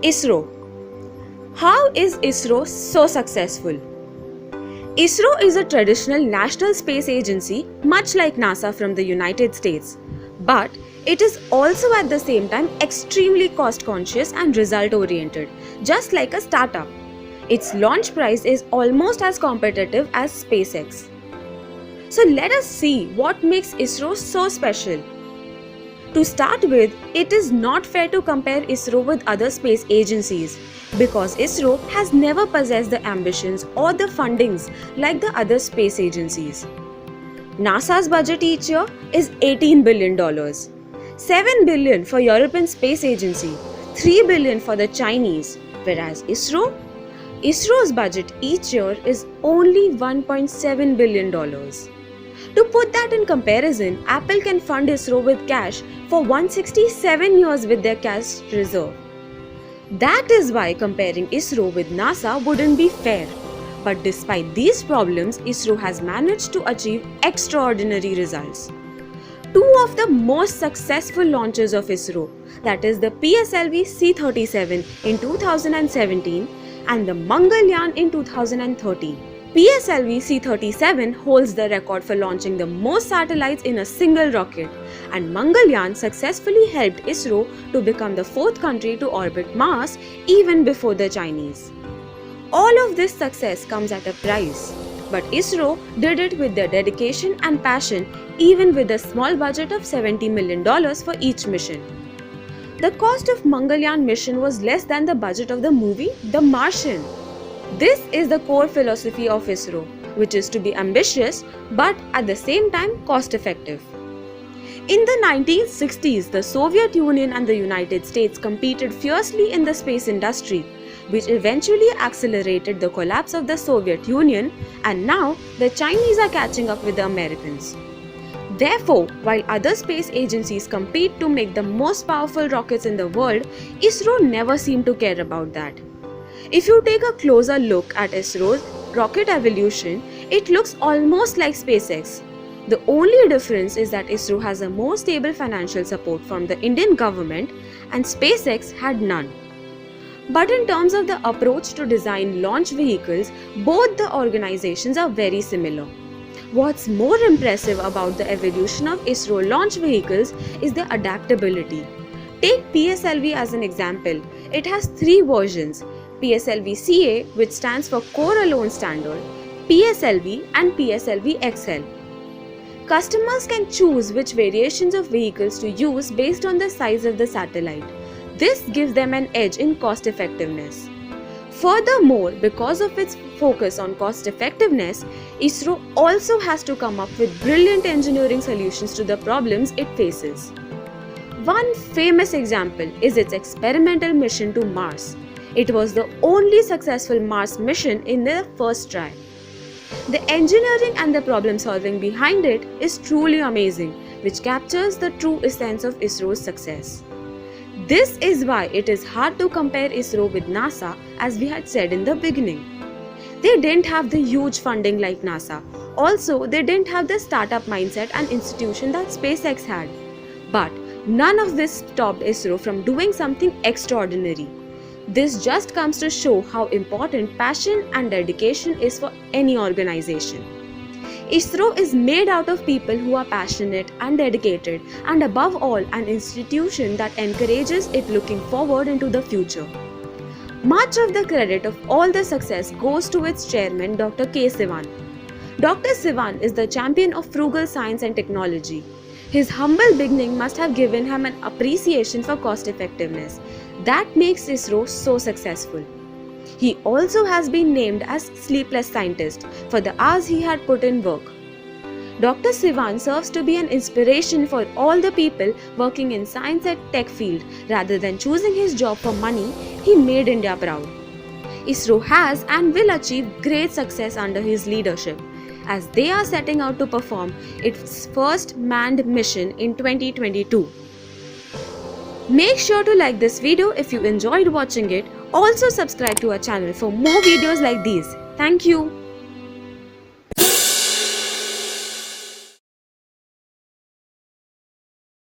ISRO. How is ISRO so successful? ISRO is a traditional national space agency, much like NASA from the United States. But it is also at the same time extremely cost conscious and result oriented, just like a startup. Its launch price is almost as competitive as SpaceX. So let us see what makes ISRO so special. To start with, it is not fair to compare ISRO with other space agencies because ISRO has never possessed the ambitions or the fundings like the other space agencies. NASA's budget each year is $18 billion, $7 billion for European Space Agency, $3 billion for the Chinese, whereas ISRO's budget each year is only $1.7 billion. To put that in comparison, Apple can fund ISRO with cash for 167 years with their cash reserve. That is why comparing ISRO with NASA wouldn't be fair. But despite these problems, ISRO has managed to achieve extraordinary results. Two of the most successful launches of ISRO, that is the PSLV C-37 in 2017 and the Mangalyaan in 2013. PSLV C-37 holds the record for launching the most satellites in a single rocket, and Mangalyaan successfully helped ISRO to become the fourth country to orbit Mars even before the Chinese. All of this success comes at a price, but ISRO did it with their dedication and passion, even with a small budget of $70 million for each mission. The cost of Mangalyaan mission was less than the budget of the movie The Martian. This is the core philosophy of ISRO, which is to be ambitious but at the same time cost effective. In the 1960s, the Soviet Union and the United States competed fiercely in the space industry, which eventually accelerated the collapse of the Soviet Union, and now the Chinese are catching up with the Americans. Therefore, while other space agencies compete to make the most powerful rockets in the world, ISRO never seemed to care about that. If you take a closer look at ISRO's rocket evolution, it looks almost like SpaceX. The only difference is that ISRO has a more stable financial support from the Indian government and SpaceX had none. But in terms of the approach to design launch vehicles, both the organizations are very similar. What's more impressive about the evolution of ISRO launch vehicles is the adaptability. Take PSLV as an example. It has three versions: PSLV-CA, which stands for Core Alone Standard, PSLV and PSLV-XL. Customers can choose which variations of vehicles to use based on the size of the satellite. This gives them an edge in cost effectiveness. Furthermore, because of its focus on cost effectiveness, ISRO also has to come up with brilliant engineering solutions to the problems it faces. One famous example is its experimental mission to Mars. It was the only successful Mars mission in their first try. The engineering and the problem solving behind it is truly amazing, which captures the true essence of ISRO's success. This is why it is hard to compare ISRO with NASA, as we had said in the beginning. They didn't have the huge funding like NASA. Also, they didn't have the startup mindset and institution that SpaceX had. But none of this stopped ISRO from doing something extraordinary. This just comes to show how important passion and dedication is for any organization. ISRO is made out of people who are passionate and dedicated, and above all, an institution that encourages it looking forward into the future. Much of the credit of all the success goes to its chairman, Dr. K. Sivan. Dr. Sivan is the champion of frugal science and technology. His humble beginning must have given him an appreciation for cost effectiveness. That makes ISRO so successful. He also has been named as sleepless scientist for the hours he had put in work. Dr. Sivan serves to be an inspiration for all the people working in science and tech field. Rather than choosing his job for money, he made India proud. ISRO has and will achieve great success under his leadership, as they are setting out to perform its first manned mission in 2022. Make sure to like this video if you enjoyed watching it. Also subscribe to our channel for more videos like these. Thank you.